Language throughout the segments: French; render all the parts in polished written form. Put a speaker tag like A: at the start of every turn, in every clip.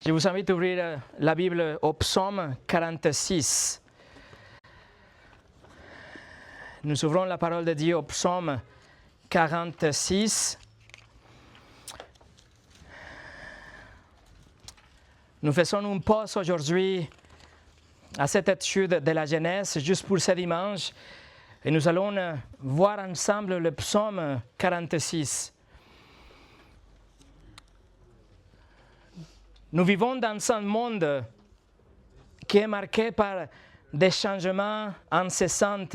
A: Je vous invite à ouvrir la Bible au psaume 46. Nous ouvrons la parole de Dieu au psaume 46. Nous faisons une pause aujourd'hui à cette étude de la Genèse, juste pour ce dimanche. Et nous allons voir ensemble le psaume 46. Nous vivons dans un monde qui est marqué par des changements incessants.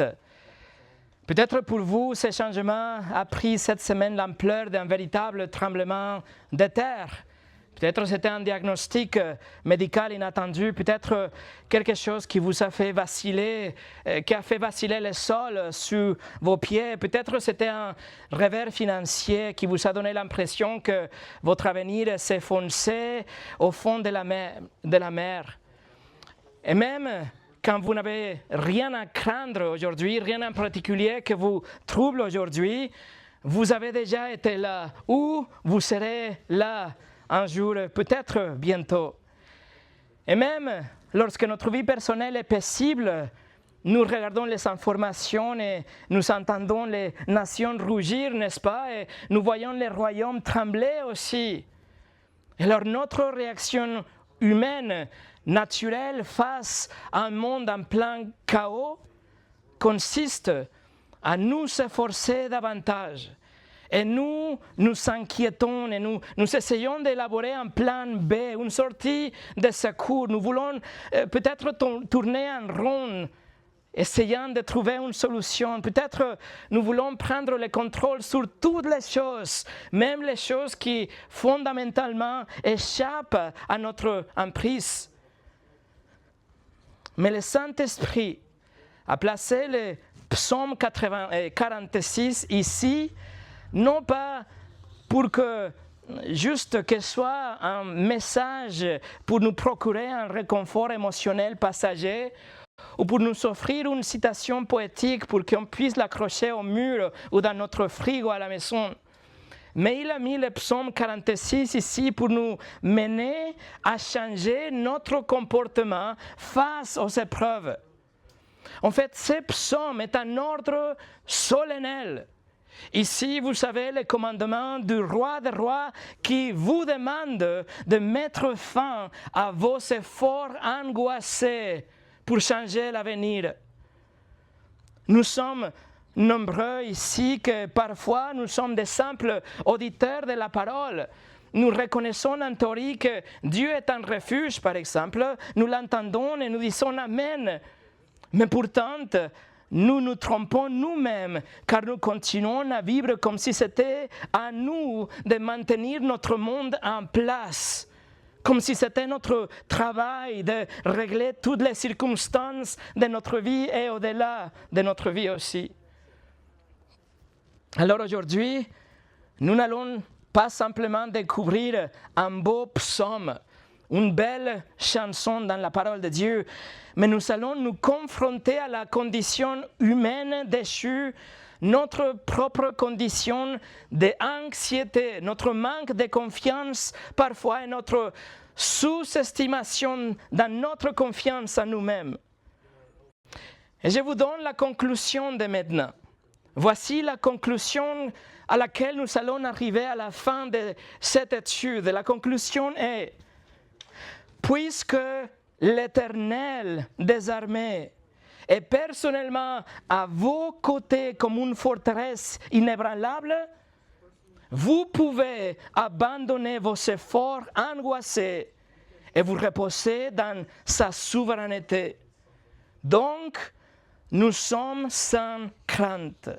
A: Peut-être pour vous, ce changement a pris cette semaine l'ampleur d'un véritable tremblement de terre. Peut-être c'était un diagnostic médical inattendu, peut-être quelque chose qui vous a fait vaciller, qui a fait vaciller le sol sous vos pieds. Peut-être c'était un revers financier qui vous a donné l'impression que votre avenir s'enfonçait au fond de la mer. Et même quand vous n'avez rien à craindre aujourd'hui, rien en particulier que vous trouble aujourd'hui, vous avez déjà été là ou vous serez là un jour, peut-être bientôt. Et même lorsque notre vie personnelle est paisible, nous regardons les informations et nous entendons les nations rougir, n'est-ce pas? Et nous voyons les royaumes trembler aussi. Et alors notre réaction humaine, naturelle, face à un monde en plein chaos, consiste à nous efforcer davantage. Et nous nous inquiétons et nous essayons d'élaborer un plan B, une sortie de secours. Nous voulons peut-être tourner en rond, essayant de trouver une solution. Peut-être nous voulons prendre le contrôle sur toutes les choses, même les choses qui fondamentalement échappent à notre emprise. Mais le Saint-Esprit a placé le psaume 46 ici, non pas pour que juste que soit un message pour nous procurer un réconfort émotionnel passager ou pour nous offrir une citation poétique pour qu'on puisse l'accrocher au mur ou dans notre frigo à la maison. Mais il a mis le psaume 46 ici pour nous mener à changer notre comportement face aux épreuves. En fait, ce psaume est un ordre solennel. Ici, vous savez, le commandement du roi des rois qui vous demande de mettre fin à vos efforts angoissés pour changer l'avenir. Nous sommes nombreux ici que parfois nous sommes des simples auditeurs de la parole. Nous reconnaissons en théorie que Dieu est un refuge, par exemple. Nous l'entendons et nous disons Amen. Mais pourtant, nous nous trompons nous-mêmes, car nous continuons à vivre comme si c'était à nous de maintenir notre monde en place, comme si c'était notre travail de régler toutes les circonstances de notre vie et au-delà de notre vie aussi. Alors aujourd'hui, nous n'allons pas simplement découvrir un beau psaume, une belle chanson dans la parole de Dieu, mais nous allons nous confronter à la condition humaine déchue, notre propre condition d'anxiété, notre manque de confiance parfois et notre sous-estimation dans notre confiance en nous-mêmes. Et je vous donne la conclusion de maintenant. Voici la conclusion à laquelle nous allons arriver à la fin de cette étude. La conclusion est: puisque l'Éternel des armées est personnellement à vos côtés comme une forteresse inébranlable, vous pouvez abandonner vos efforts angoissés et vous reposer dans sa souveraineté. Donc, nous sommes sans crainte.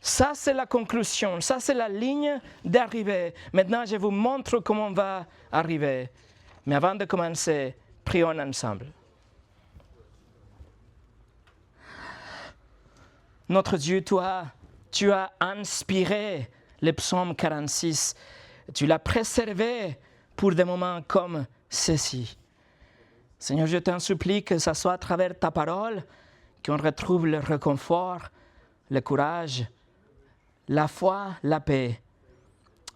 A: Ça, c'est la conclusion, ça, c'est la ligne d'arrivée. Maintenant, je vous montre comment on va arriver. Mais avant de commencer, prions ensemble. Notre Dieu, toi, tu as inspiré le psaume 46. Tu l'as préservé pour des moments comme ceci. Seigneur, je t'en supplie que ce soit à travers ta parole qu'on retrouve le réconfort, le courage, la foi, la paix.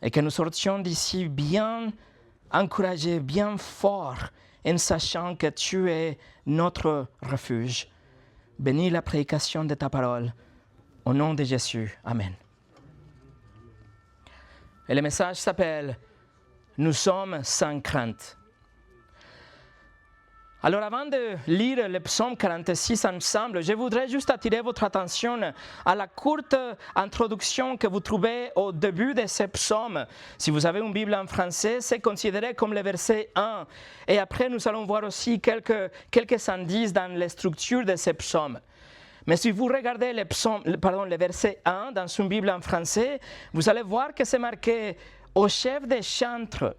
A: Et que nous sortions d'ici bien encouragés bien fort en sachant que tu es notre refuge. Bénis la prédication de ta parole. Au nom de Jésus. Amen. Et le message s'appelle « Nous sommes sans crainte ». Alors avant de lire le psaume 46 ensemble, je voudrais juste attirer votre attention à la courte introduction que vous trouvez au début de ce psaume. Si vous avez une Bible en français, c'est considéré comme le verset 1. Et après, nous allons voir aussi quelques indices dans la structure de ce psaume. Mais si vous regardez le verset 1 dans une Bible en français, vous allez voir que c'est marqué « au chef des chantres ».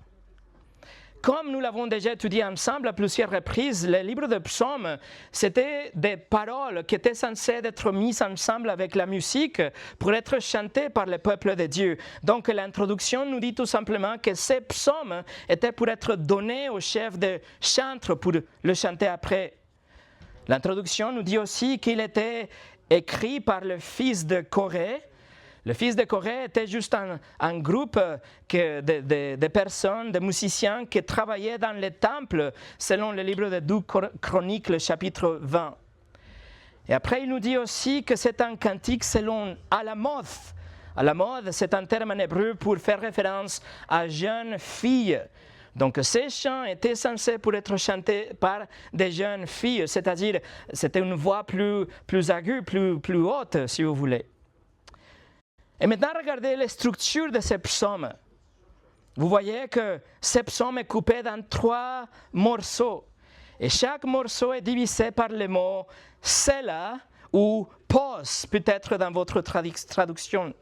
A: Comme nous l'avons déjà étudié ensemble à plusieurs reprises, le livre de psaumes, c'était des paroles qui étaient censées être mises ensemble avec la musique pour être chantées par le peuple de Dieu. Donc l'introduction nous dit tout simplement que ces psaumes étaient pour être donnés au chef de chantres pour le chanter après. L'introduction nous dit aussi qu'il était écrit par le fils de Corée. Le fils de Corée était juste un groupe de personnes, de musiciens qui travaillaient dans les temples, selon le livre de 2 Chroniques, le chapitre 20. Et après, il nous dit aussi que c'est un cantique selon Alamoth. Alamoth, c'est un terme en hébreu pour faire référence à jeunes filles. Donc ces chants étaient censés pour être chantés par des jeunes filles, c'est-à-dire c'était une voix plus aiguë, plus haute, si vous voulez. Et maintenant, regardez la structure de ce psaume. Vous voyez que ce psaume est coupé dans 3 morceaux. Et chaque morceau est divisé par le mot « Selah » ou « pause », peut-être dans votre traduction.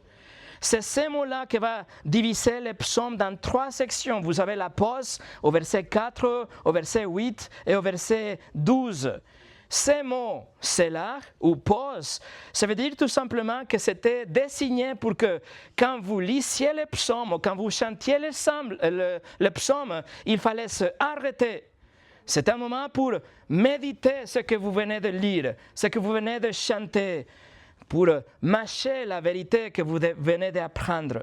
A: C'est ce mot-là qui va diviser le psaume dans 3 sections. Vous avez la pause au verset 4, au verset 8 et au verset 12. Ces mots, selah ou pause, ça veut dire tout simplement que c'était désigné pour que quand vous lisiez le psaume ou quand vous chantiez le psaume, il fallait se arrêter. C'est un moment pour méditer ce que vous venez de lire, ce que vous venez de chanter, pour mâcher la vérité que vous venez d'apprendre.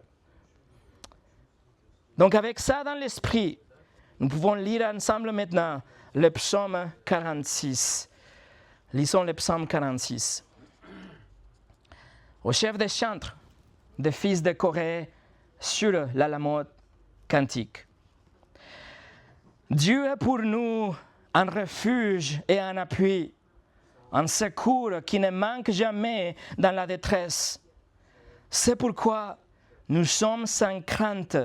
A: Donc avec ça dans l'esprit, nous pouvons lire ensemble maintenant le psaume 46. Lisons le psaume 46. Au chef des chantres, des fils de Corée, sur l'Alamoth cantique. Dieu est pour nous un refuge et un appui, un secours qui ne manque jamais dans la détresse. C'est pourquoi nous sommes sans crainte.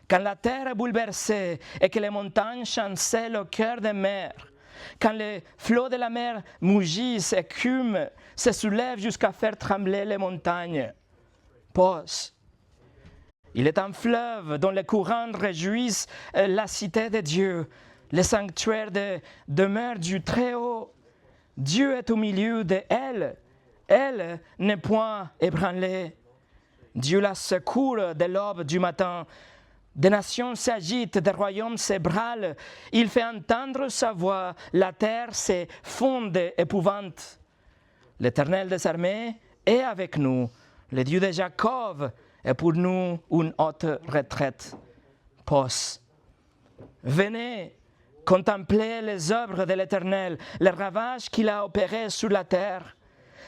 A: Quand la terre est bouleversée et que les montagnes chancellent au cœur des mers, quand les flots de la mer mugissent, écument, se soulèvent jusqu'à faire trembler les montagnes. Pause. Il est un fleuve dont les courants réjouissent la cité de Dieu, le sanctuaire de demeure du Très-Haut. Dieu est au milieu d'elle. Elle n'est point ébranlée. Dieu la secourt de l'aube du matin. Des nations s'agitent, des royaumes s'ébranlent. Il fait entendre sa voix, la terre s'effondre d'épouvante. L'Éternel des armées est avec nous. Le Dieu de Jacob est pour nous une haute retraite. Pause. Venez contempler les œuvres de l'Éternel, les ravages qu'il a opérés sur la terre.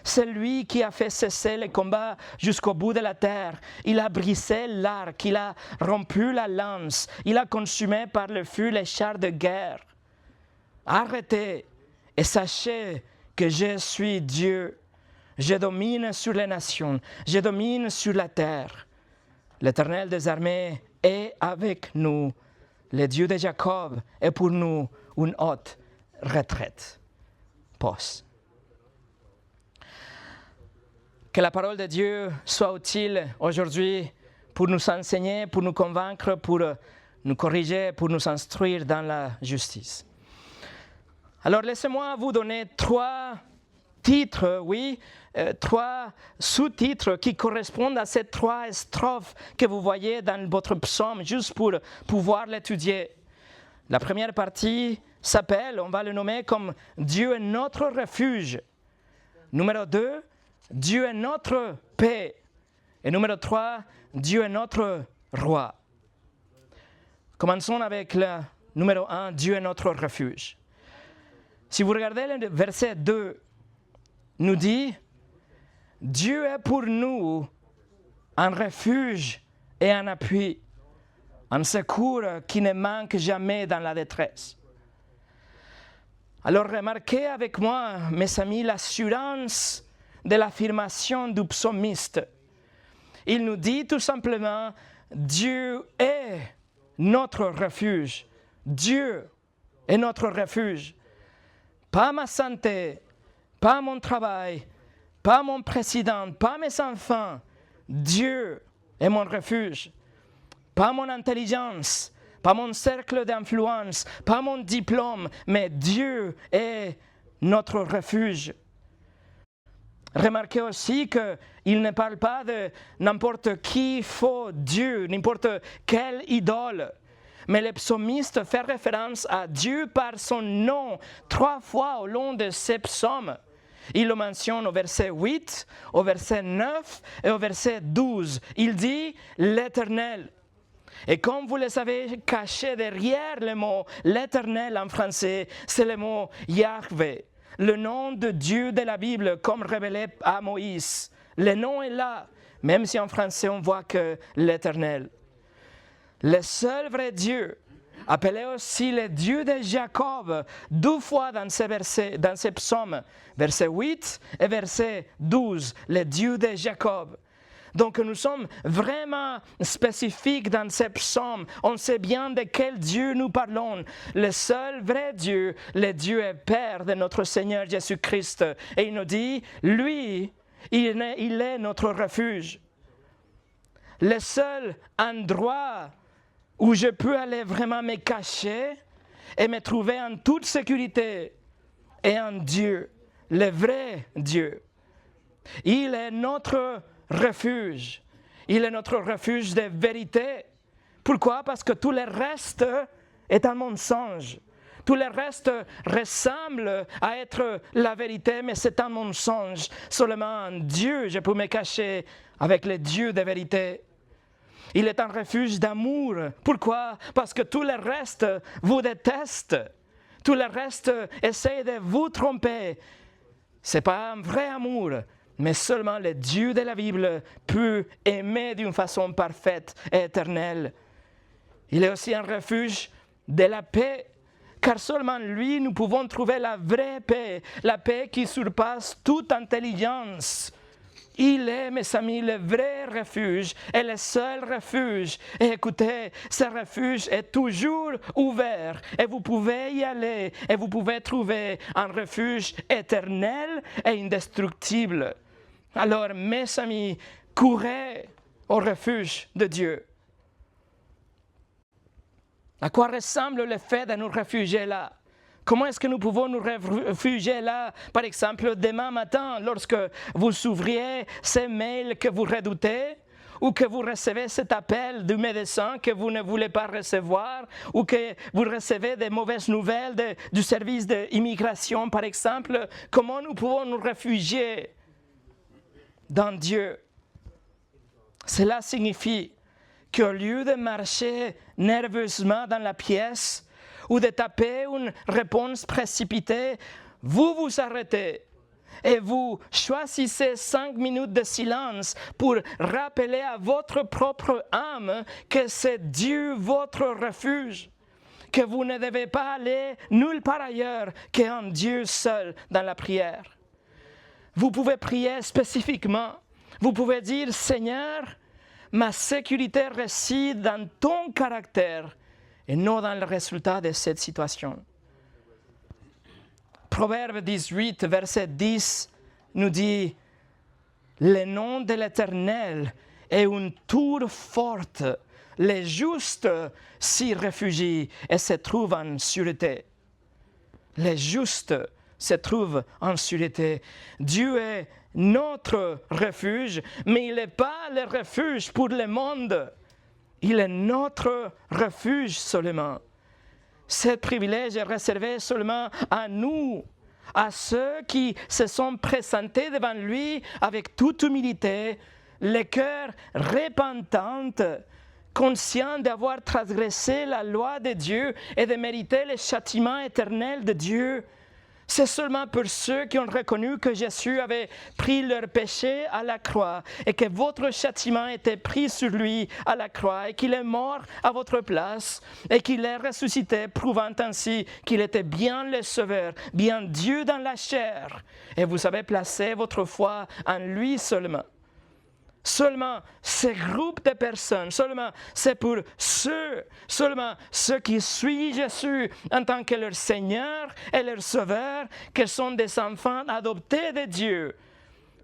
A: C'est lui qui a fait cesser les combats jusqu'au bout de la terre. Il a brisé l'arc, il a rompu la lance, il a consumé par le feu les chars de guerre. Arrêtez et sachez que je suis Dieu. Je domine sur les nations, je domine sur la terre. L'Éternel des armées est avec nous. Le Dieu de Jacob est pour nous une haute retraite. Pause. Que la parole de Dieu soit utile aujourd'hui pour nous enseigner, pour nous convaincre, pour nous corriger, pour nous instruire dans la justice. Alors laissez-moi vous donner 3 titres, 3 sous-titres qui correspondent à ces 3 strophes que vous voyez dans votre psaume, juste pour pouvoir l'étudier. La première partie s'appelle, on va le nommer comme « Dieu est notre refuge ». Numéro 2, Dieu est notre paix. Et numéro 3, Dieu est notre roi. Commençons avec le numéro 1, Dieu est notre refuge. Si vous regardez le verset 2, nous dit, Dieu est pour nous un refuge et un appui, un secours qui ne manque jamais dans la détresse. Alors remarquez avec moi, mes amis, l'assurance de l'affirmation du psalmiste. Il nous dit tout simplement, Dieu est notre refuge. Dieu est notre refuge. Pas ma santé, pas mon travail, pas mon président, pas mes enfants. Dieu est mon refuge. Pas mon intelligence, pas mon cercle d'influence, pas mon diplôme, mais Dieu est notre refuge. Remarquez aussi qu'il ne parle pas de n'importe qui faux Dieu, n'importe quelle idole. Mais le psalmiste fait référence à Dieu par son nom 3 fois au long de ces psaumes. Il le mentionne au verset 8, au verset 9 et au verset 12. Il dit l'Éternel. Et comme vous le savez, caché derrière le mot l'Éternel en français, c'est le mot Yahvé, le nom de Dieu de la Bible comme révélé à Moïse. Le nom est là, même si en français on voit que l'Éternel. Le seul vrai Dieu, appelé aussi le Dieu de Jacob, 2 fois dans ces psaumes, verset 8 et verset 12, le Dieu de Jacob. Donc nous sommes vraiment spécifiques dans ces psaumes. On sait bien de quel Dieu nous parlons. Le seul vrai Dieu, le Dieu et Père de notre Seigneur Jésus-Christ. Et il nous dit, lui, il est notre refuge. Le seul endroit où je peux aller vraiment me cacher et me trouver en toute sécurité est en Dieu, le vrai Dieu. Il est notre refuge. Il est notre refuge de vérité. Pourquoi? Parce que tout le reste est un mensonge. Tout le reste ressemble à être la vérité, mais c'est un mensonge. Seulement en Dieu, je peux me cacher avec le Dieu de vérité. Il est un refuge d'amour. Pourquoi? Parce que tout le reste vous déteste. Tout le reste essaie de vous tromper. Ce n'est pas un vrai amour, mais seulement le Dieu de la Bible peut aimer d'une façon parfaite et éternelle. Il est aussi un refuge de la paix, car seulement lui, nous pouvons trouver la vraie paix, la paix qui surpasse toute intelligence. Il est, mes amis, le vrai refuge et le seul refuge. Et écoutez, ce refuge est toujours ouvert et vous pouvez y aller et vous pouvez trouver un refuge éternel et indestructible. Alors, mes amis, courez au refuge de Dieu. À quoi ressemble le fait de nous réfugier là? Comment est-ce que nous pouvons nous réfugier là? Par exemple, demain matin, lorsque vous ouvriez ces mails que vous redoutez, ou que vous recevez cet appel du médecin que vous ne voulez pas recevoir, ou que vous recevez des mauvaises nouvelles du service d'immigration, par exemple, comment nous pouvons nous réfugier dans Dieu? Cela signifie qu'au lieu de marcher nerveusement dans la pièce, ou de taper une réponse précipitée, vous vous arrêtez et vous choisissez 5 minutes de silence pour rappeler à votre propre âme que c'est Dieu votre refuge, que vous ne devez pas aller nulle part ailleurs qu'en Dieu seul dans la prière. Vous pouvez prier spécifiquement. Vous pouvez dire, Seigneur, ma sécurité réside dans ton caractère et non dans le résultat de cette situation. Proverbe 18, verset 10 nous dit « Le nom de l'Éternel est une tour forte. Les justes s'y réfugient et se trouvent en sûreté. » Les justes se trouvent en sûreté. Dieu est notre refuge, mais il n'est pas le refuge pour le monde. Il est notre refuge seulement. Ce privilège est réservé seulement à nous, à ceux qui se sont présentés devant lui avec toute humilité, le cœur repentant, conscients d'avoir transgressé la loi de Dieu et de mériter le châtiment éternel de Dieu. C'est seulement pour ceux qui ont reconnu que Jésus avait pris leur péché à la croix et que votre châtiment était pris sur lui à la croix et qu'il est mort à votre place et qu'il est ressuscité, prouvant ainsi qu'il était bien le Sauveur, bien Dieu dans la chair. Et vous avez placé votre foi en lui seulement. Seulement ce groupe de personnes, c'est pour seulement ceux qui suivent Jésus en tant que leur Seigneur et leur Sauveur, qui sont des enfants adoptés de Dieu,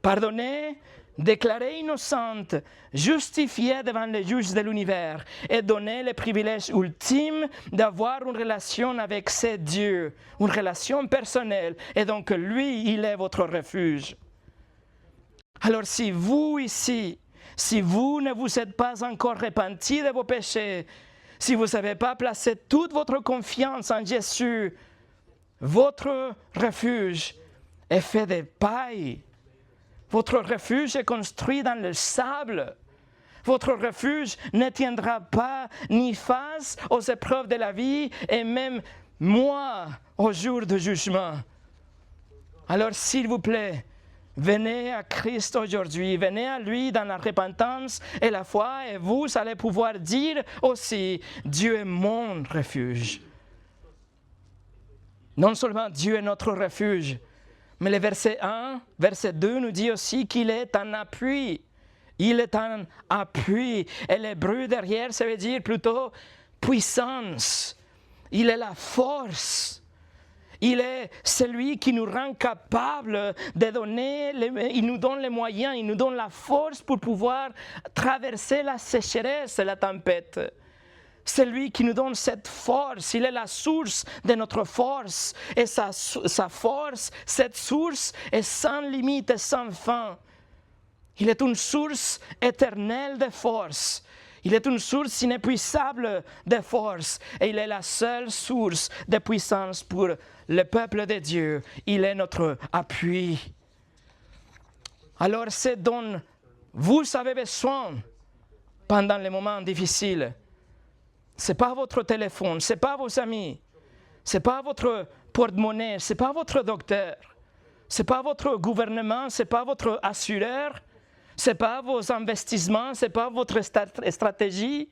A: pardonnés, déclarés innocentes, justifiés devant les juges de l'univers et donnés le privilège ultime d'avoir une relation avec ce Dieu, une relation personnelle, et donc lui, il est votre refuge. Alors si vous ici, si vous ne vous êtes pas encore repenti de vos péchés, si vous n'avez pas placé toute votre confiance en Jésus, votre refuge est fait de paille. Votre refuge est construit dans le sable. Votre refuge ne tiendra pas ni face aux épreuves de la vie et même moi au jour du jugement. Alors s'il vous plaît, venez à Christ aujourd'hui, venez à lui dans la repentance et la foi et vous allez pouvoir dire aussi, Dieu est mon refuge. Non seulement Dieu est notre refuge, mais le verset 1, verset 2 nous dit aussi qu'il est un appui. Il est un appui. Et l'hébreu derrière, ça veut dire plutôt puissance. Il est la force. Il est celui qui nous rend capable de donner, il nous donne les moyens, il nous donne la force pour pouvoir traverser la sécheresse et la tempête. C'est lui qui nous donne cette force, il est la source de notre force. Et sa force, cette source est sans limite et sans fin. Il est une source éternelle de force. Il est une source inépuisable de force et il est la seule source de puissance pour le peuple de Dieu. Il est notre appui. Alors ce dont vous avez besoin pendant les moments difficiles, ce n'est pas votre téléphone, ce n'est pas vos amis, ce n'est pas votre porte-monnaie, ce n'est pas votre docteur, ce n'est pas votre gouvernement, ce n'est pas votre assureur, ce n'est pas vos investissements, ce n'est pas votre stratégie.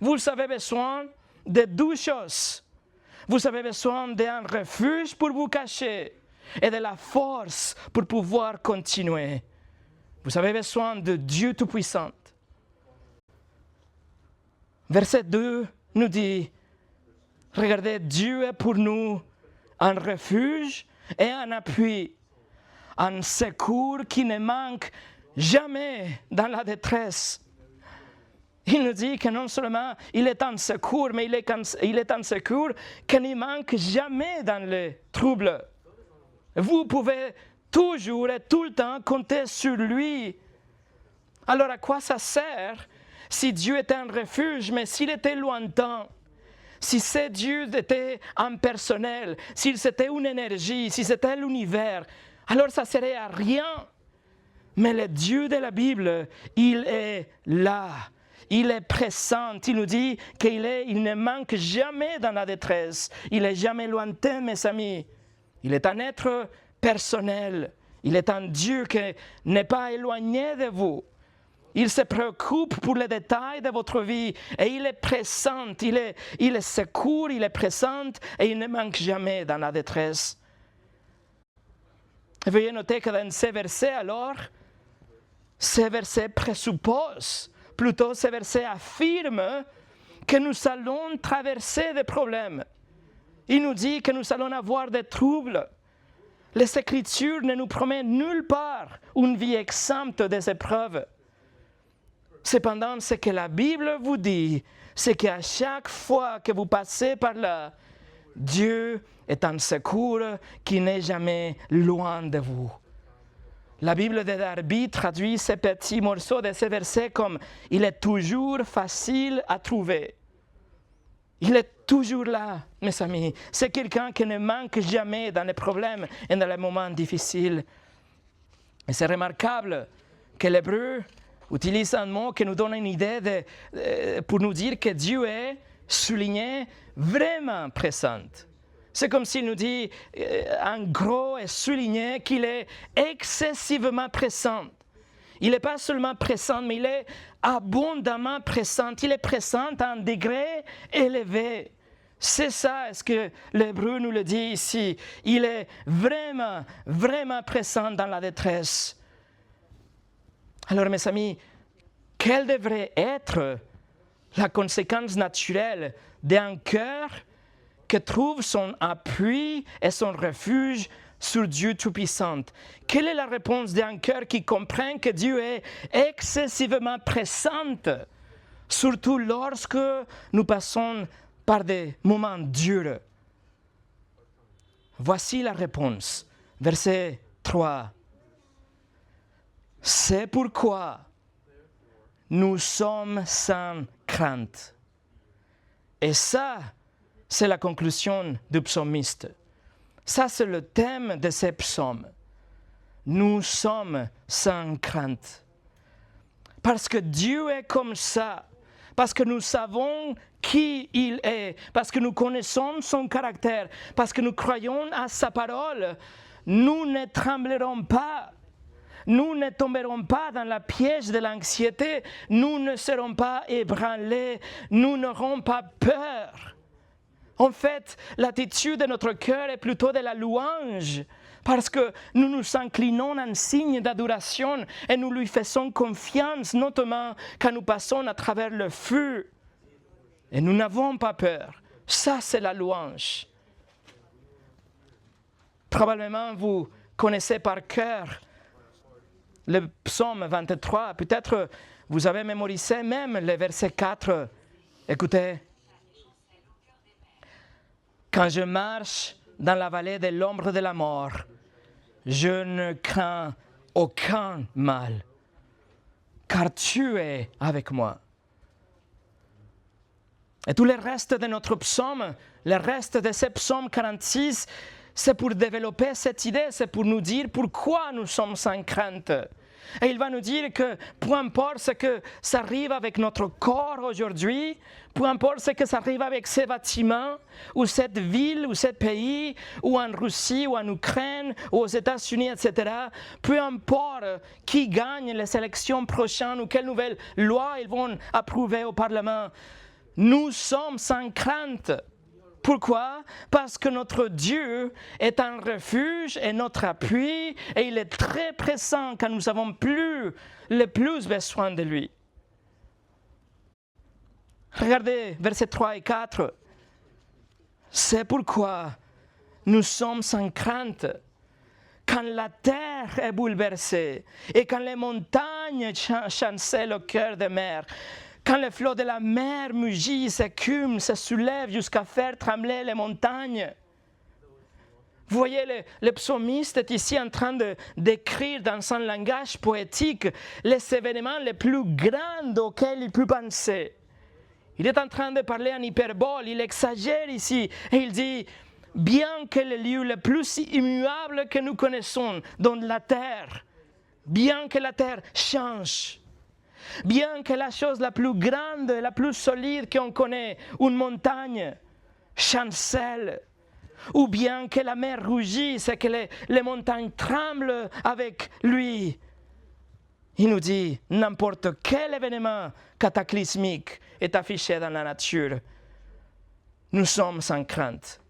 A: Vous avez besoin de deux choses. Vous avez besoin d'un refuge pour vous cacher et de la force pour pouvoir continuer. Vous avez besoin de Dieu Tout-Puissant. Verset 2 nous dit, regardez, Dieu est pour nous un refuge et un appui, un secours qui ne manque jamais dans la détresse. Il nous dit que non seulement il est un secours, mais il est un secours qui ne manque jamais dans les troubles. Vous pouvez toujours et tout le temps compter sur lui. Alors à quoi ça sert si Dieu était un refuge, mais s'il était lointain? Si ce Dieu était impersonnel, s'il c'était une énergie, si c'était l'univers, alors ça ne serait à rien. Mais le Dieu de la Bible, il est là. Il est présent. Il nous dit qu'il ne manque jamais dans la détresse. Il n'est jamais lointain, mes amis. Il est un être personnel. Il est un Dieu qui n'est pas éloigné de vous. Il se préoccupe pour les détails de votre vie et il est présent. Il est secours, il est présent et il ne manque jamais dans la détresse. Et veuillez noter que dans ces versets, alors, ces versets présupposent, plutôt ces versets affirment que nous allons traverser des problèmes. Il nous dit que nous allons avoir des troubles. Les Écritures ne nous promettent nulle part une vie exempte des épreuves. Cependant, ce que la Bible vous dit, c'est qu'à chaque fois que vous passez par là, Dieu est un secours qui n'est jamais loin de vous. La Bible de Darby traduit ces petits morceaux de ces versets comme « Il est toujours facile à trouver ». Il est toujours là, mes amis. C'est quelqu'un qui ne manque jamais dans les problèmes et dans les moments difficiles. Et c'est remarquable que l'hébreu utilise un mot qui nous donne une idée pour nous dire que Dieu est souligné, vraiment présent. C'est comme s'il nous dit en gros et souligné qu'il est excessivement présent. Il n'est pas seulement présent, mais il est abondamment présent. Il est présent à un degré élevé. C'est ça ce que l'Hébreu nous le dit ici. Il est vraiment, vraiment présent dans la détresse. Alors mes amis, quelle devrait être la conséquence naturelle d'un cœur qui trouve son appui et son refuge sur Dieu Tout-Puissant? Quelle est la réponse d'un cœur qui comprend que Dieu est excessivement présent, surtout lorsque nous passons par des moments durs? Voici la réponse. Verset 3. C'est pourquoi nous sommes sans crainte. Et ça, c'est la conclusion du psalmiste. Ça, c'est le thème de ces psaumes. Nous sommes sans crainte. Parce que Dieu est comme ça. Parce que nous savons qui il est. Parce que nous connaissons son caractère. Parce que nous croyons à sa parole. Nous ne tremblerons pas. Nous ne tomberons pas dans la piège de l'anxiété. Nous ne serons pas ébranlés. Nous n'aurons pas peur. En fait, l'attitude de notre cœur est plutôt de la louange, parce que nous nous inclinons en signe d'adoration et nous lui faisons confiance, notamment quand nous passons à travers le feu. Et nous n'avons pas peur. Ça, c'est la louange. Probablement, vous connaissez par cœur le psaume 23. Peut-être vous avez mémorisé même le verset 4. Écoutez. Quand je marche dans la vallée de l'ombre de la mort, je ne crains aucun mal, car tu es avec moi. Et tout le reste de notre psaume, le reste de ce psaume 46, c'est pour développer cette idée, c'est pour nous dire pourquoi nous sommes sans crainte. Et il va nous dire que peu importe ce que ça arrive avec notre corps aujourd'hui, peu importe ce que ça arrive avec ces bâtiments, ou cette ville, ou ce pays, ou en Russie, ou en Ukraine, ou aux États-Unis, etc., peu importe qui gagne les élections prochaines ou quelles nouvelles lois ils vont approuver au Parlement, nous sommes sans crainte. Pourquoi? Parce que notre Dieu est un refuge et notre appui, et il est très présent quand nous avons le plus besoin de lui. Regardez versets 3 et 4. C'est pourquoi nous sommes sans crainte. Quand la terre est bouleversée et quand les montagnes chancellent au cœur des mers, quand les flots de la mer mugissent, s'écument, se soulèvent jusqu'à faire trembler les montagnes. Vous voyez, le psalmiste est ici en train de décrire dans son langage poétique les événements les plus grands auxquels il peut penser. Il est en train de parler en hyperbole, il exagère ici et il dit « Bien que le lieu le plus immuable que nous connaissons dans la terre, bien que la terre change, bien que la chose la plus grande, la plus solide qu'on connaît, une montagne, chancelle, ou bien que la mer rougisse et que les montagnes tremblent avec lui. » Il nous dit, n'importe quel événement cataclysmique est affiché dans la nature, nous sommes sans crainte.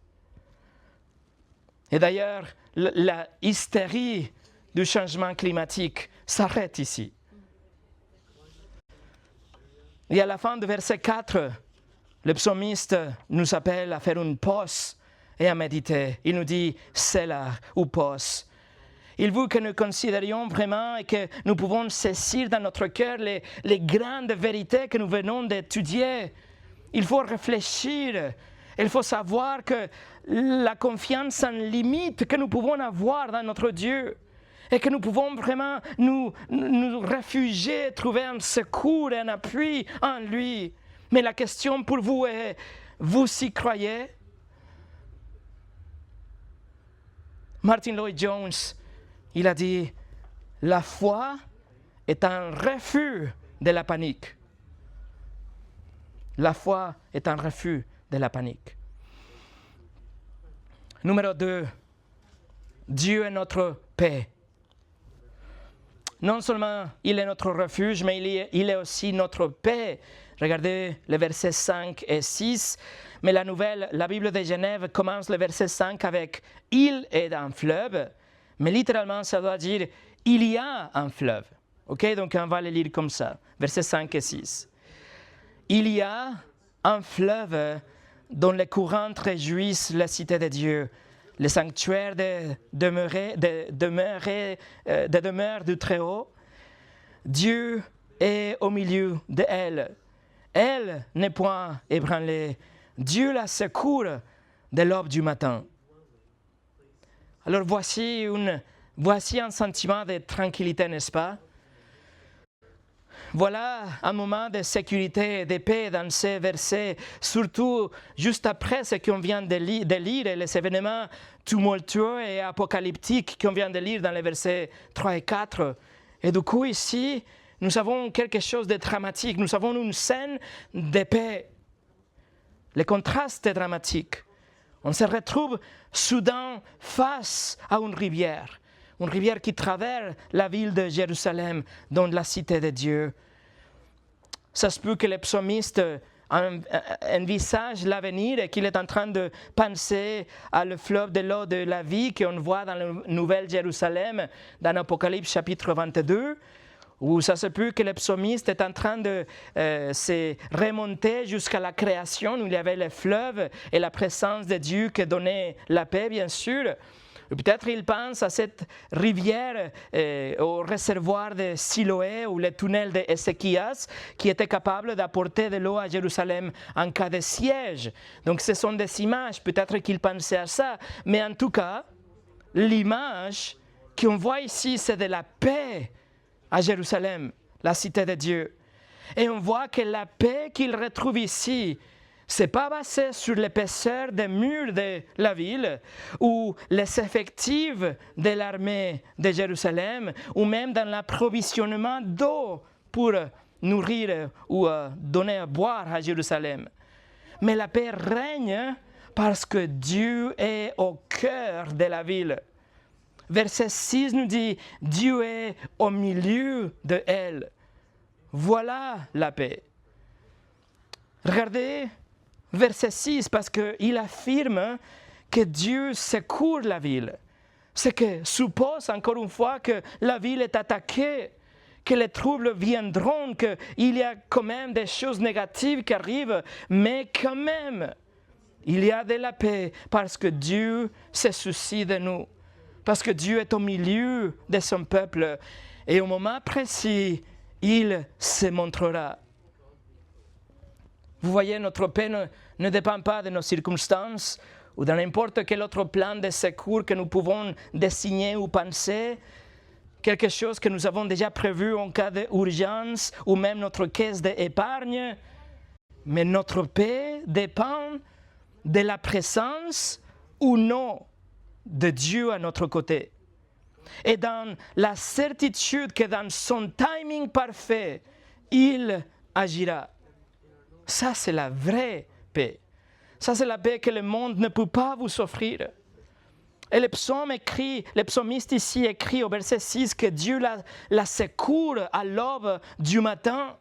A: Et d'ailleurs, la hystérie du changement climatique s'arrête ici. Et à la fin du verset 4, le psalmiste nous appelle à faire une pause et à méditer. Il nous dit « Selah » ou « pause ». Il veut que nous considérions vraiment et que nous pouvons saisir dans notre cœur les grandes vérités que nous venons d'étudier. Il faut réfléchir. Il faut savoir que la confiance sans limite que nous pouvons avoir dans notre Dieu et que nous pouvons vraiment nous réfugier, trouver un secours et un appui en lui. Mais la question pour vous est, vous y croyez? Martin Lloyd-Jones, il a dit, la foi est un refus de la panique. La foi est un refus de la panique. Numéro 2, Dieu est notre paix. Non seulement il est notre refuge, mais il est aussi notre paix. Regardez les versets 5 et 6. Mais la Bible de Genève commence le verset 5 avec « il est un fleuve ». Mais littéralement, ça doit dire « il y a un fleuve ». Ok, donc on va le lire comme ça, versets 5 et 6. Il y a un fleuve dont les courants réjouissent la cité de Dieu, le sanctuaire de demeure du Très-Haut. Dieu est au milieu d'elle. Elle n'est point ébranlée. Dieu la secourt de l'aube du matin. Alors voici un sentiment de tranquillité, n'est-ce pas? Voilà un moment de sécurité et de paix dans ces versets, surtout juste après ce qu'on vient de lire, les événements tumultueux et apocalyptiques qu'on vient de lire dans les versets 3 et 4. Et du coup, ici, nous avons quelque chose de dramatique, nous avons une scène de paix. Le contraste est dramatique. On se retrouve soudain face à une rivière qui traverse la ville de Jérusalem, dans la cité de Dieu. Ça se peut que le psalmiste envisage l'avenir et qu'il est en train de penser à le fleuve de l'eau de la vie qu'on voit dans la Nouvelle Jérusalem, dans l'Apocalypse chapitre 22, ou ça se peut que le psalmiste est en train de se remonter jusqu'à la création, où il y avait le fleuve et la présence de Dieu qui donnait la paix, bien sûr. Peut-être il pense à cette rivière, au réservoir de Siloé ou le tunnel d'Ézéchias qui était capable d'apporter de l'eau à Jérusalem en cas de siège. Donc ce sont des images, peut-être qu'il pensait à ça, mais en tout cas, l'image qu'on voit ici, c'est de la paix à Jérusalem, la cité de Dieu. Et on voit que la paix qu'il retrouve ici, ce n'est pas basé sur l'épaisseur des murs de la ville ou les effectifs de l'armée de Jérusalem ou même dans l'approvisionnement d'eau pour nourrir ou donner à boire à Jérusalem. Mais la paix règne parce que Dieu est au cœur de la ville. Verset 6 nous dit « Dieu est au milieu de elle ». Voilà la paix. Regardez verset 6, parce qu'il affirme que Dieu secourt la ville. Ce qui suppose encore une fois que la ville est attaquée, que les troubles viendront, qu'il y a quand même des choses négatives qui arrivent, mais quand même, il y a de la paix parce que Dieu se soucie de nous, parce que Dieu est au milieu de son peuple et au moment précis, il se montrera. Vous voyez, notre paix ne dépend pas de nos circonstances ou de n'importe quel autre plan de secours que nous pouvons dessiner ou penser, quelque chose que nous avons déjà prévu en cas d'urgence ou même notre caisse d'épargne. Mais notre paix dépend de la présence ou non de Dieu à notre côté. Et dans la certitude que dans son timing parfait, il agira. Ça, c'est la vraie paix. Ça, c'est la paix que le monde ne peut pas vous offrir. Et le psalmiste ici écrit au verset 6 que Dieu la secourt à l'aube du matin.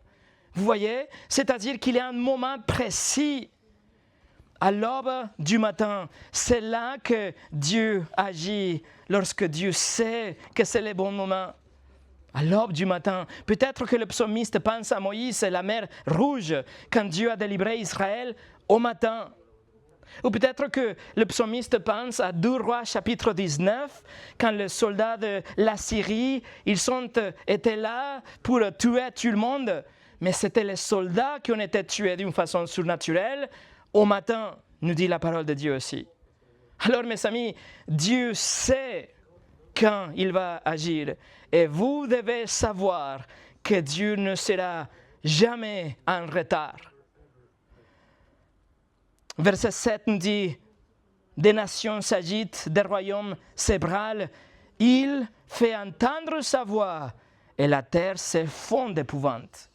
A: Vous voyez? C'est-à-dire qu'il y a un moment précis. À l'aube du matin, c'est là que Dieu agit, lorsque Dieu sait que c'est le bon moment. À l'aube du matin, peut-être que le psalmiste pense à Moïse et la mer Rouge, quand Dieu a délivré Israël au matin. Ou peut-être que le psalmiste pense à 2 Rois chapitre 19, quand les soldats de la Syrie, étaient là pour tuer tout le monde, mais c'était les soldats qui ont été tués d'une façon surnaturelle au matin, nous dit la parole de Dieu aussi. Alors mes amis, Dieu sait quand il va agir. Et vous devez savoir que Dieu ne sera jamais en retard. Verset 7 nous dit, des nations s'agitent, des royaumes s'ébranlent. Il fait entendre sa voix et la terre se fond d'épouvante.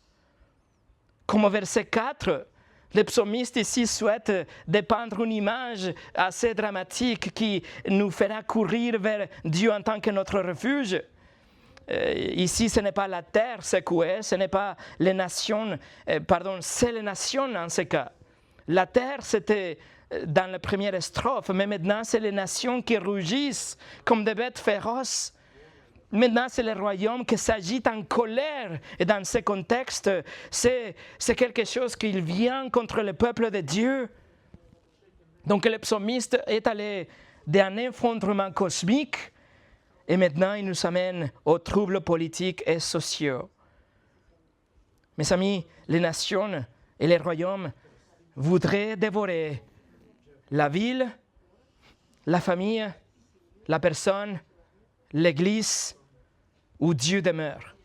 A: Comme au verset 4, le psalmiste ici souhaite dépeindre une image assez dramatique qui nous fera courir vers Dieu en tant que notre refuge. Ici, ce n'est pas la terre secouée, ce n'est pas les nations, c'est les nations en ce cas. La terre, c'était dans la première strophe, mais maintenant, c'est les nations qui rugissent comme des bêtes féroces. Maintenant, c'est le royaume qui s'agite en colère. Et dans ce contexte, c'est quelque chose qui vient contre le peuple de Dieu. Donc, le psalmiste est allé d'un effondrement cosmique et maintenant, il nous amène aux troubles politiques et sociaux. Mes amis, les nations et les royaumes voudraient dévorer la ville, la famille, la personne, l'Église, où Dieu demeure.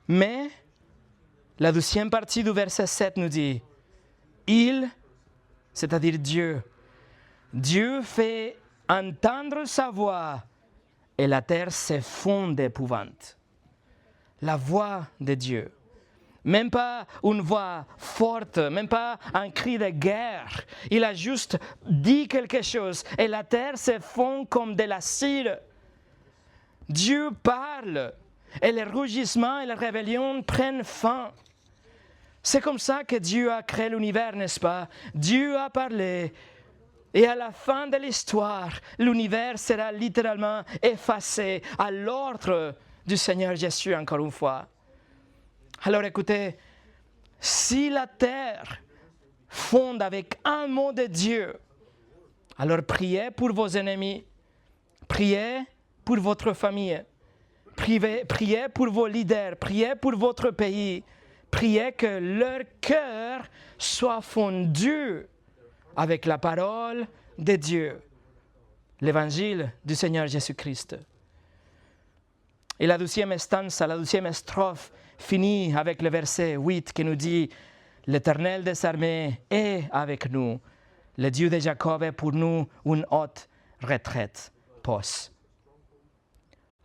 A: Mais la deuxième partie du verset 7 nous dit, il, c'est-à-dire Dieu fait entendre sa voix et la terre se fond d'épouvante. La voix de Dieu. Même pas une voix forte, même pas un cri de guerre. Il a juste dit quelque chose et la terre se fond comme de la cire. Dieu parle et le rugissement et la rébellion prennent fin. C'est comme ça que Dieu a créé l'univers, n'est-ce pas? Dieu a parlé et à la fin de l'histoire, l'univers sera littéralement effacé à l'ordre du Seigneur Jésus encore une fois. Alors écoutez, si la terre fonde avec un mot de Dieu, alors priez pour vos ennemis, priez pour votre famille, priez pour vos leaders, priez pour votre pays, priez que leur cœur soit fondu avec la parole de Dieu, l'évangile du Seigneur Jésus-Christ. Et la deuxième stanza, la deuxième strophe, finit avec le verset 8 qui nous dit « L'Éternel des armées est avec nous. Le Dieu de Jacob est pour nous une haute retraite. » Pause.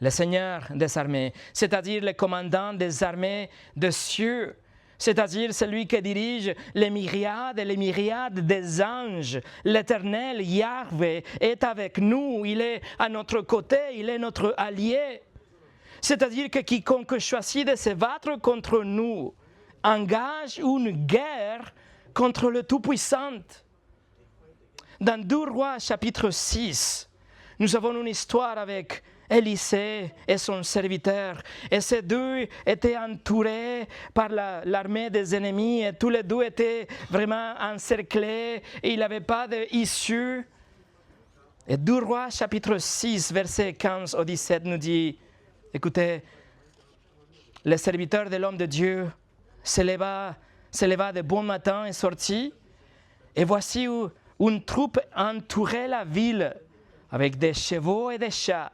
A: Le Seigneur des armées, c'est-à-dire le commandant des armées des cieux, c'est-à-dire celui qui dirige les myriades et les myriades des anges. L'Éternel, Yahvé, est avec nous. Il est à notre côté, il est notre allié. C'est-à-dire que quiconque choisit de se battre contre nous engage une guerre contre le Tout-Puissant. Dans 2 Rois chapitre 6, nous avons une histoire avec Élisée et son serviteur. Et ces deux étaient entourés par l'armée des ennemis et tous les deux étaient vraiment encerclés et il n'avait pas d'issue. Et 2 Rois chapitre 6, verset 15 au 17 nous dit, écoutez, le serviteur de l'homme de Dieu se leva de bon matin et sortit, et voici où une troupe entourait la ville avec des chevaux et des chars.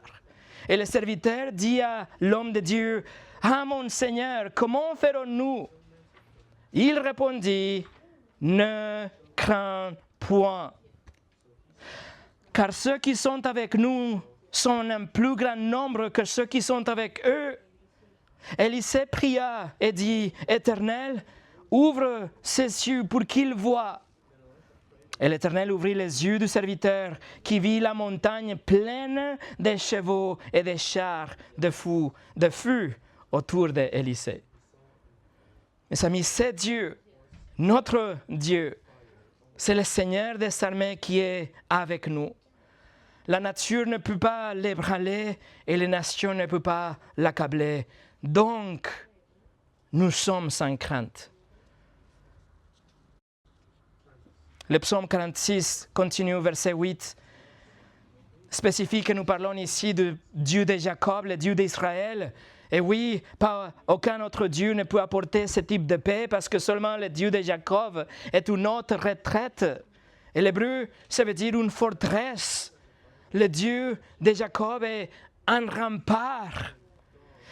A: Et le serviteur dit à l'homme de Dieu, « Ah mon Seigneur, comment ferons-nous » Il répondit, « Ne crains point, car ceux qui sont avec nous sont un plus grand nombre que ceux qui sont avec eux. » Élisée pria et dit, « Éternel, ouvre ses yeux pour qu'il voie. » Et l'Éternel ouvrit les yeux du serviteur qui vit la montagne pleine de chevaux et de chars de feu autour d'Élisée. Mes amis, c'est Dieu, notre Dieu. C'est le Seigneur des armées qui est avec nous. La nature ne peut pas l'ébranler et les nations ne peuvent pas l'accabler. Donc, nous sommes sans crainte. Le psaume 46 continue, verset 8, spécifie que nous parlons ici du Dieu de Jacob, le Dieu d'Israël. Et oui, pas aucun autre Dieu ne peut apporter ce type de paix parce que seulement le Dieu de Jacob est une haute retraite. Et l'hébreu, ça veut dire une forteresse. Le Dieu de Jacob est un rempart.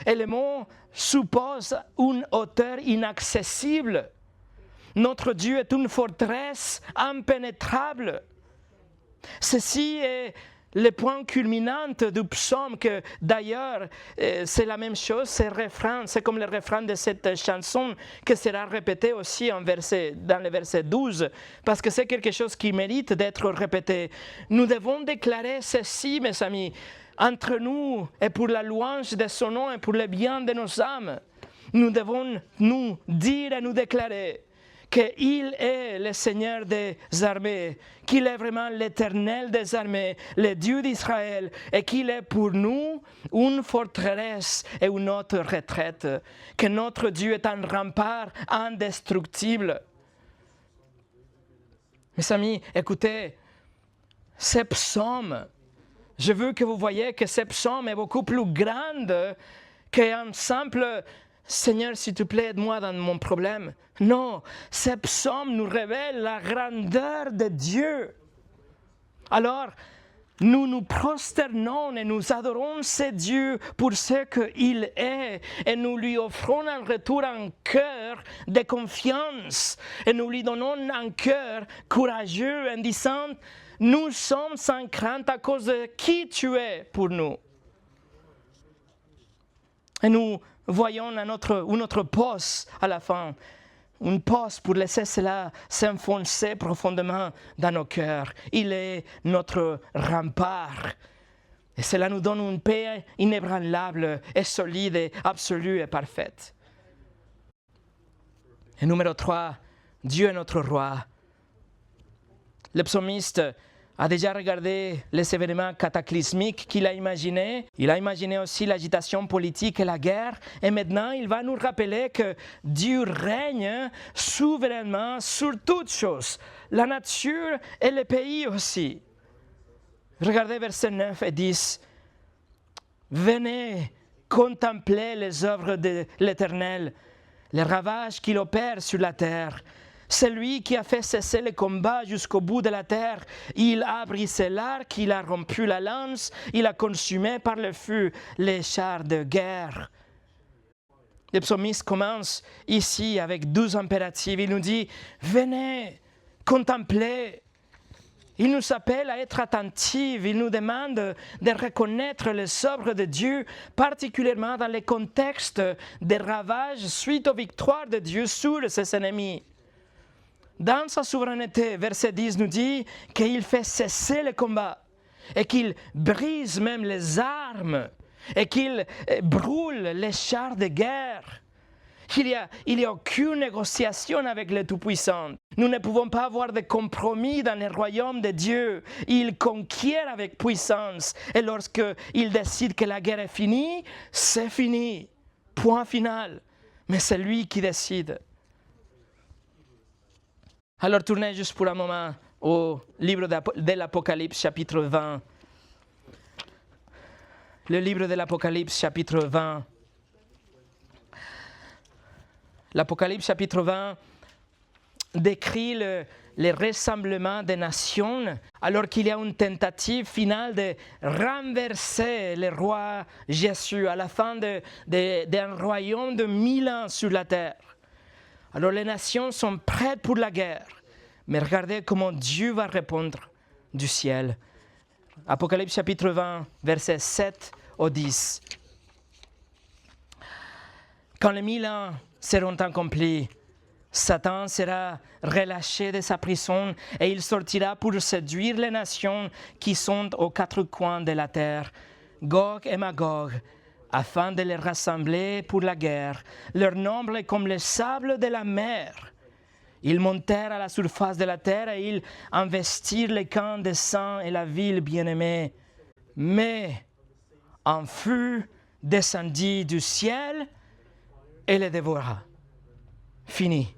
A: Et le mot suppose une hauteur inaccessible. Notre Dieu est une forteresse impénétrable. Ceci est le point culminant du psaume, que d'ailleurs c'est la même chose, c'est comme le refrain de cette chanson qui sera répété aussi dans le verset 12, parce que c'est quelque chose qui mérite d'être répété. Nous devons déclarer ceci, mes amis, entre nous et pour la louange de son nom et pour le bien de nos âmes. Nous devons nous dire et nous déclarer qu'il est le Seigneur des armées, qu'il est vraiment l'Éternel des armées, le Dieu d'Israël, et qu'il est pour nous une forteresse et une autre retraite, que notre Dieu est un rempart indestructible. Mes amis, écoutez, ce psaume, je veux que vous voyez que ce psaume est beaucoup plus grand qu'un simple « Seigneur, s'il te plaît, aide-moi dans mon problème ». Non, ce psaume nous révèle la grandeur de Dieu. Alors, nous nous prosternons et nous adorons ce Dieu pour ce qu'il est, et nous lui offrons en retour un cœur de confiance, et nous lui donnons un cœur courageux en disant « Nous sommes sans crainte à cause de qui tu es pour nous ». Et nous voyons notre pause à la fin, une pause pour laisser cela s'enfoncer profondément dans nos cœurs. Il est notre rempart. Et cela nous donne une paix inébranlable et solide, et absolue et parfaite. Et numéro 3, Dieu est notre roi. Le psalmiste a déjà regardé les événements cataclysmiques qu'il a imaginés. Il a imaginé aussi l'agitation politique et la guerre. Et maintenant, il va nous rappeler que Dieu règne souverainement sur toutes choses, la nature et les pays aussi. Regardez versets 9 et 10. Venez contempler les œuvres de l'Éternel, les ravages qu'il opère sur la terre. C'est lui qui a fait cesser le combat jusqu'au bout de la terre. Il a brisé l'arc, il a rompu la lance, il a consumé par le feu les chars de guerre. Le psalmiste commence ici avec 12 impératifs. Il nous dit, venez, contemplez. Il nous appelle à être attentifs. Il nous demande de reconnaître les œuvres de Dieu, particulièrement dans le contexte des ravages suite aux victoires de Dieu sur ses ennemis. Dans sa souveraineté, verset 10 nous dit qu'il fait cesser le combat et qu'il brise même les armes et qu'il brûle les chars de guerre. Il n'y a aucune négociation avec le Tout-Puissant. Nous ne pouvons pas avoir de compromis dans le royaume de Dieu. Il conquiert avec puissance. Et lorsqu'il décide que la guerre est finie, c'est fini. Point final. Mais c'est lui qui décide. Alors tournez juste pour un moment au livre de l'Apocalypse, chapitre 20. Le livre de l'Apocalypse, chapitre 20. L'Apocalypse, chapitre 20, décrit le rassemblement des nations, alors qu'il y a une tentative finale de renverser le roi Jésus à la fin d'un royaume de 1000 ans sur la terre. Alors les nations sont prêtes pour la guerre, mais regardez comment Dieu va répondre du ciel. Apocalypse chapitre 20, versets 7 au 10. Quand les 1000 ans seront accomplis, Satan sera relâché de sa prison et il sortira pour séduire les nations qui sont aux quatre coins de la terre, Gog et Magog, afin de les rassembler pour la guerre. Leur nombre est comme le sable de la mer. Ils montèrent à la surface de la terre et ils investirent les camps des saints et la ville bien-aimée. Mais un feu descendit du ciel et les dévora. Fini.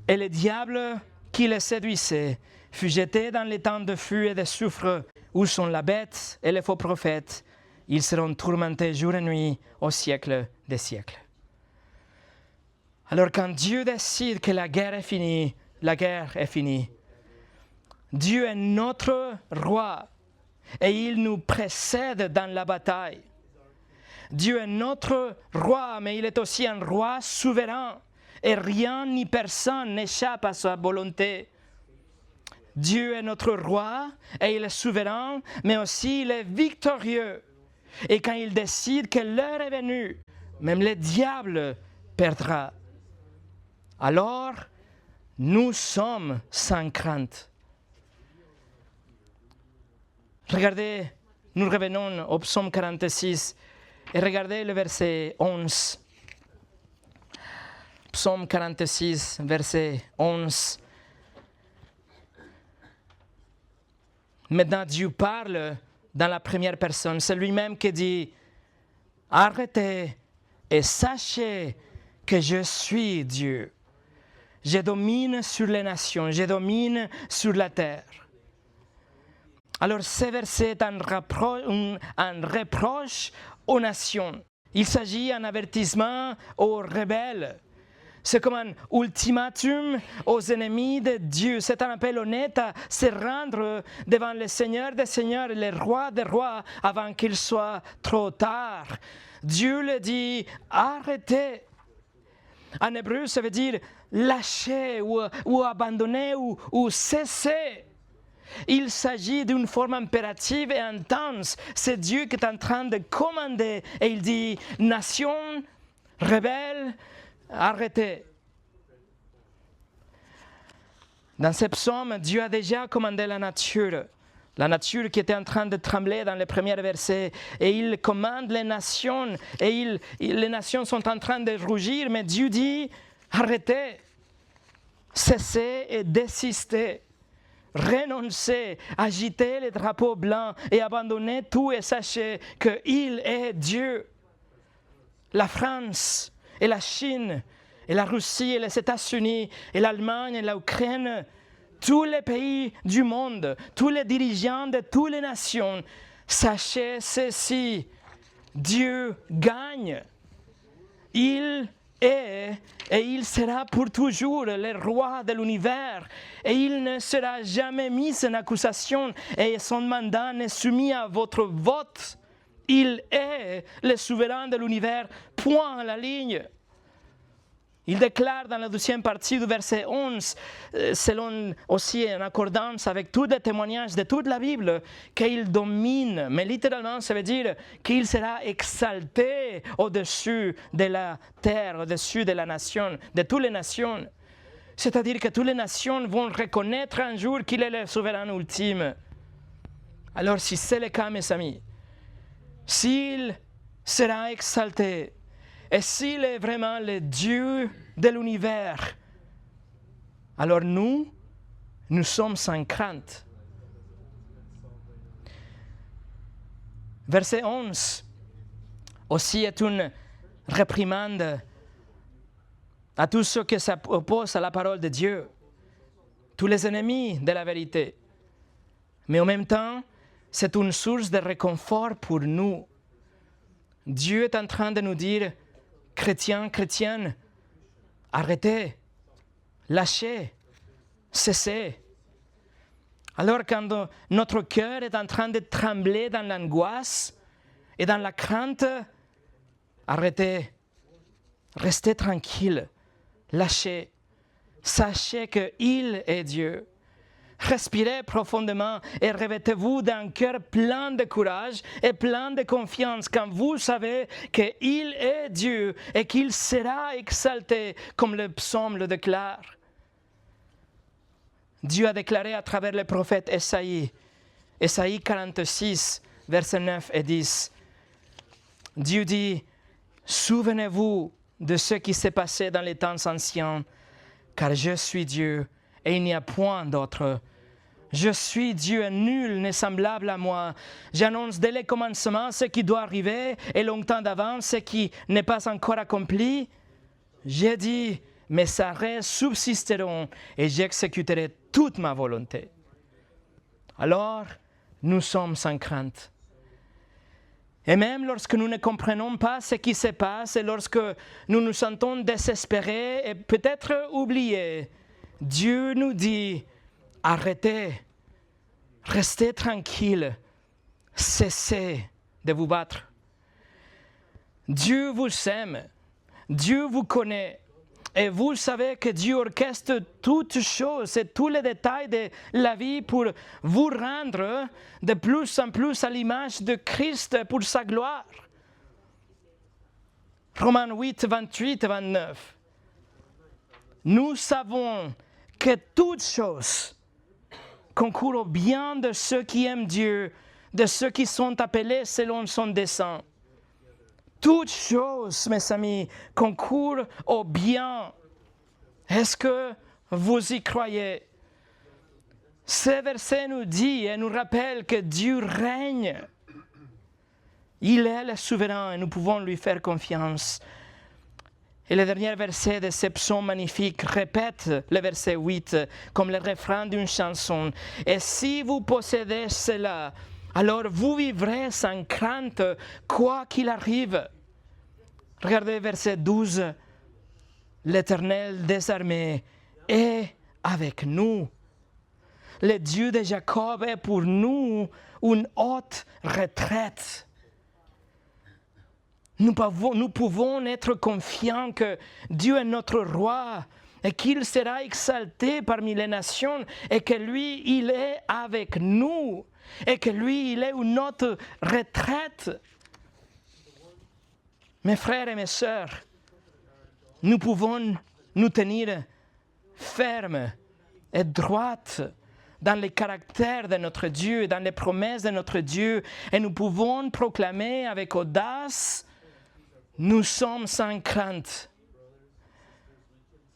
A: Et le diable qui les séduisait fut jeté dans les temps de feu et de soufre, où sont la bête et les faux prophètes. Ils seront tourmentés jour et nuit au siècle des siècles. Alors quand Dieu décide que la guerre est finie, la guerre est finie. Dieu est notre roi et il nous précède dans la bataille. Dieu est notre roi, mais il est aussi un roi souverain et rien ni personne n'échappe à sa volonté. Dieu est notre roi et il est souverain, mais aussi il est victorieux. Et quand il décide que l'heure est venue, même le diable perdra. Alors, nous sommes sans crainte. Regardez, nous revenons au psaume 46 et regardez le verset 11. Psaume 46, verset 11. Maintenant, Dieu parle dans la première personne. C'est lui-même qui dit « Arrêtez et sachez que je suis Dieu. Je domine sur les nations, je domine sur la terre. » Alors, ce verset est un reproche aux nations. Il s'agit d'un avertissement aux rebelles. C'est comme un ultimatum aux ennemis de Dieu. C'est un appel honnête à se rendre devant le Seigneur des Seigneurs et le Roi des Rois avant qu'il soit trop tard. Dieu le dit, arrêtez. En hébreu, ça veut dire lâcher ou abandonner ou cesser. Il s'agit d'une forme impérative et intense. C'est Dieu qui est en train de commander et il dit, nation, rebelle, arrêtez. Dans ce psaume, Dieu a déjà commandé la nature qui était en train de trembler dans les premiers versets, et il commande les nations, et les nations sont en train de rougir, mais Dieu dit, arrêtez, cessez et désistez. Renoncez, agitez les drapeaux blancs et abandonnez tout et sachez qu'il est Dieu. La France et la Chine et la Russie et les États-Unis et l'Allemagne et l'Ukraine, tous les pays du monde, tous les dirigeants de toutes les nations, sachez ceci, Dieu gagne. Il est et il sera pour toujours le roi de l'univers et il ne sera jamais mis en accusation et son mandat n'est soumis à votre vote. Il est le souverain de l'univers, point à la ligne. Il déclare dans la deuxième partie du verset 11, selon aussi en accordance avec tous les témoignages de toute la Bible, qu'il domine, mais littéralement ça veut dire qu'il sera exalté au-dessus de la terre, au-dessus de la nation, de toutes les nations. C'est-à-dire que toutes les nations vont reconnaître un jour qu'il est le souverain ultime. Alors si c'est le cas, mes amis, s'il sera exalté, et s'il est vraiment le Dieu de l'univers, alors nous sommes sans crainte. Verset 11 aussi est une réprimande à tous ceux qui s'opposent à la parole de Dieu, tous les ennemis de la vérité. Mais en même temps, c'est une source de réconfort pour nous. Dieu est en train de nous dire, chrétiens, chrétiennes, arrêtez, lâchez, cessez. Alors quand notre cœur est en train de trembler dans l'angoisse et dans la crainte, arrêtez, restez tranquille, lâchez, sachez qu'il est Dieu. Respirez profondément et revêtez-vous d'un cœur plein de courage et plein de confiance quand vous savez qu'il est Dieu et qu'il sera exalté comme le psaume le déclare. Dieu a déclaré à travers le prophète Esaïe 46, versets 9 et 10. Dieu dit, souvenez-vous de ce qui s'est passé dans les temps anciens, car je suis Dieu et il n'y a point d'autre. Je suis Dieu et nul n'est semblable à moi. J'annonce dès le commencement ce qui doit arriver et longtemps d'avance ce qui n'est pas encore accompli. J'ai dit, mes arrêts subsisteront et j'exécuterai toute ma volonté. Alors, nous sommes sans crainte. Et même lorsque nous ne comprenons pas ce qui se passe et lorsque nous nous sentons désespérés et peut-être oubliés, Dieu nous dit, arrêtez, restez tranquille, cessez de vous battre. Dieu vous aime, Dieu vous connaît Et vous savez que Dieu orchestre toutes choses et tous les détails de la vie pour vous rendre de plus en plus à l'image de Christ pour sa gloire. Romains 8, 28 et 29. Nous savons que toutes choses concourent au bien de ceux qui aiment Dieu, de ceux qui sont appelés selon son dessein. Toutes choses, mes amis, concourent au bien. Est-ce que vous y croyez? Ce verset nous dit et nous rappelle que Dieu règne. Il est le souverain et nous pouvons lui faire confiance. Et le dernier verset de ce psaume magnifique répète le verset 8 comme le refrain d'une chanson. Et si vous possédez cela, alors vous vivrez sans crainte, quoi qu'il arrive. Regardez verset 12. L'Éternel des armées est avec nous. Le Dieu de Jacob est pour nous une haute retraite. Nous pouvons être confiants que Dieu est notre roi et qu'il sera exalté parmi les nations et que lui, il est avec nous et que lui, il est notre retraite. Mes frères et mes sœurs, nous pouvons nous tenir fermes et droites dans le caractère de notre Dieu, dans les promesses de notre Dieu, et nous pouvons proclamer avec audace: nous sommes sans crainte.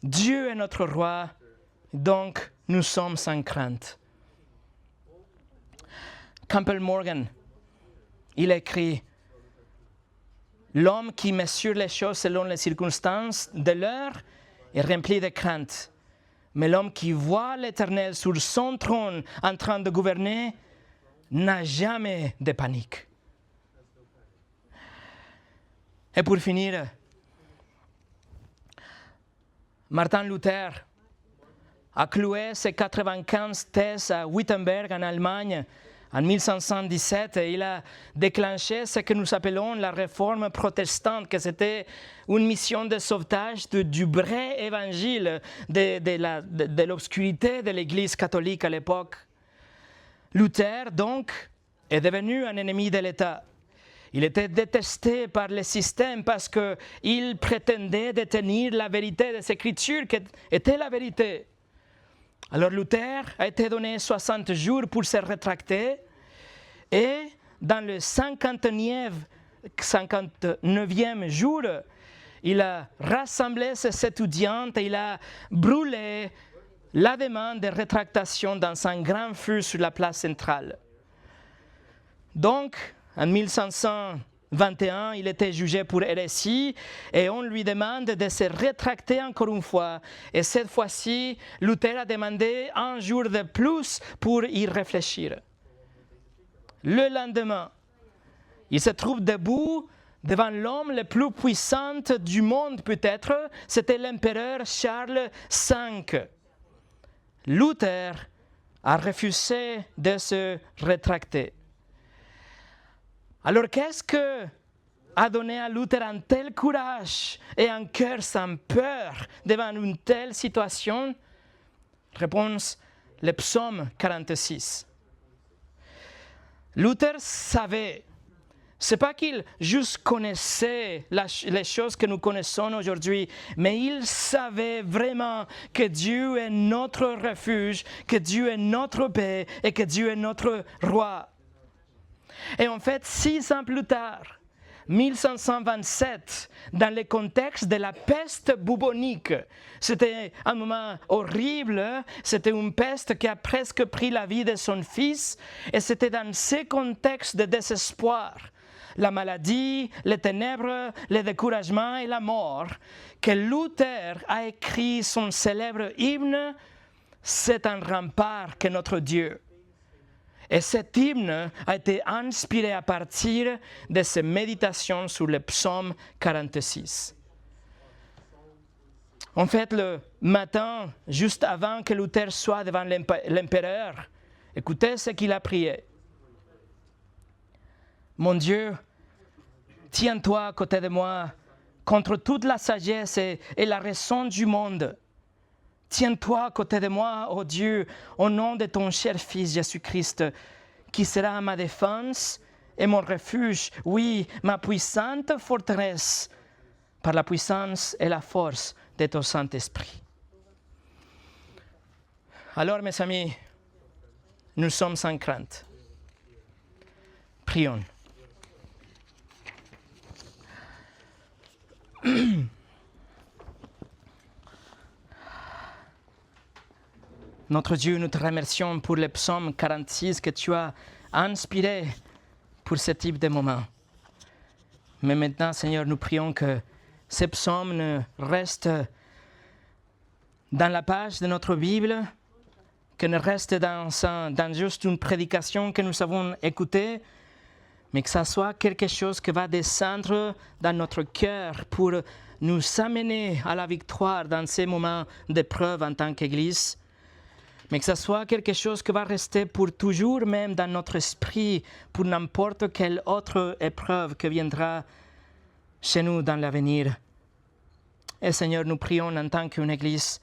A: Dieu est notre roi, donc nous sommes sans crainte. Campbell Morgan, il écrit: l'homme qui mesure les choses selon les circonstances de l'heure est rempli de crainte. Mais l'homme qui voit l'Éternel sur son trône en train de gouverner n'a jamais de panique. Et pour finir, Martin Luther a cloué ses 95 thèses à Wittenberg en Allemagne en 1517. Et il a déclenché ce que nous appelons la réforme protestante, que c'était une mission de sauvetage du vrai évangile de l'obscurité de l'Église catholique à l'époque. Luther, donc, est devenu un ennemi de l'État. Il était détesté par le système parce qu'il prétendait détenir la vérité des Écritures, qui était la vérité. Alors Luther a été donné 60 jours pour se rétracter, et dans le 59e jour, il a rassemblé ses étudiants et il a brûlé la demande de rétractation dans un grand feu sur la place centrale. Donc, en 1521, il était jugé pour hérésie et on lui demande de se rétracter encore une fois. Et cette fois-ci, Luther a demandé un jour de plus pour y réfléchir. Le lendemain, il se trouve debout devant l'homme le plus puissant du monde peut-être, c'était l'empereur Charles V. Luther a refusé de se rétracter. Alors qu'est-ce que a donné à Luther un tel courage et un cœur sans peur devant une telle situation? Réponse, le psaume 46. Luther savait, c'est pas qu'il juste connaissait les choses que nous connaissons aujourd'hui, mais il savait vraiment que Dieu est notre refuge, que Dieu est notre paix et que Dieu est notre roi. Et en fait, 6 ans plus tard, 1527, dans le contexte de la peste bubonique, c'était un moment horrible, c'était une peste qui a presque pris la vie de son fils, et c'était dans ce contexte de désespoir, la maladie, les ténèbres, le découragement et la mort, que Luther a écrit son célèbre hymne « C'est un rempart que notre Dieu ». Et cet hymne a été inspiré à partir de ses méditations sur le psaume 46. En fait, le matin, juste avant que Luther soit devant l'empereur, écoutez ce qu'il a prié. Mon Dieu, tiens-toi à côté de moi contre toute la sagesse et la raison du monde. Tiens-toi à côté de moi, ô Dieu, au nom de ton cher Fils Jésus-Christ, qui sera ma défense et mon refuge, oui, ma puissante forteresse, par la puissance et la force de ton Saint-Esprit. Alors, mes amis, nous sommes sans crainte. Prions. Notre Dieu, nous te remercions pour le psaume 46 que tu as inspiré pour ce type de moment. Mais maintenant, Seigneur, nous prions que ce psaume ne reste dans la page de notre Bible, que ne reste dans juste une prédication que nous avons écoutée, mais que ça soit quelque chose qui va descendre dans notre cœur pour nous amener à la victoire dans ces moments d'épreuve en tant qu'Église. Mais que ce soit quelque chose qui va rester pour toujours même dans notre esprit, pour n'importe quelle autre épreuve qui viendra chez nous dans l'avenir. Et Seigneur, nous prions en tant qu'une Église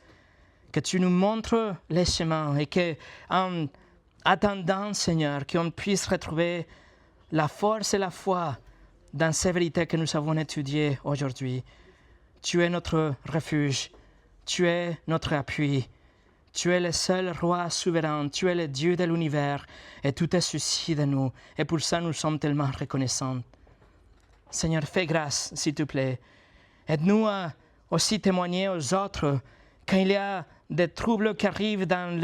A: que tu nous montres les chemins et qu'en attendant, Seigneur, qu'on puisse retrouver la force et la foi dans ces vérités que nous avons étudiées aujourd'hui. Tu es notre refuge, tu es notre appui. Tu es le seul roi souverain, tu es le Dieu de l'univers et tout est souci de nous. Et pour ça, nous sommes tellement reconnaissants. Seigneur, fais grâce, s'il te plaît. Aide-nous à aussi témoigner aux autres quand il y a des troubles qui arrivent dans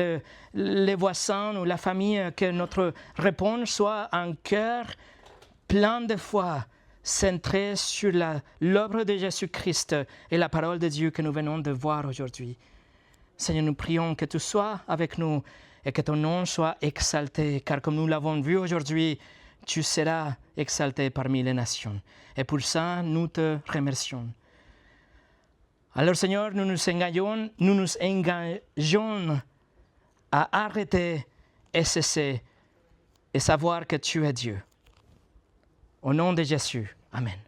A: les voisins ou la famille, que notre réponse soit un cœur plein de foi, centré sur l'œuvre de Jésus-Christ et la parole de Dieu que nous venons de voir aujourd'hui. Seigneur, nous prions que tu sois avec nous et que ton nom soit exalté, car comme nous l'avons vu aujourd'hui, tu seras exalté parmi les nations. Et pour ça, nous te remercions. Alors, Seigneur, nous nous engageons à arrêter et cesser et savoir que tu es Dieu. Au nom de Jésus, Amen.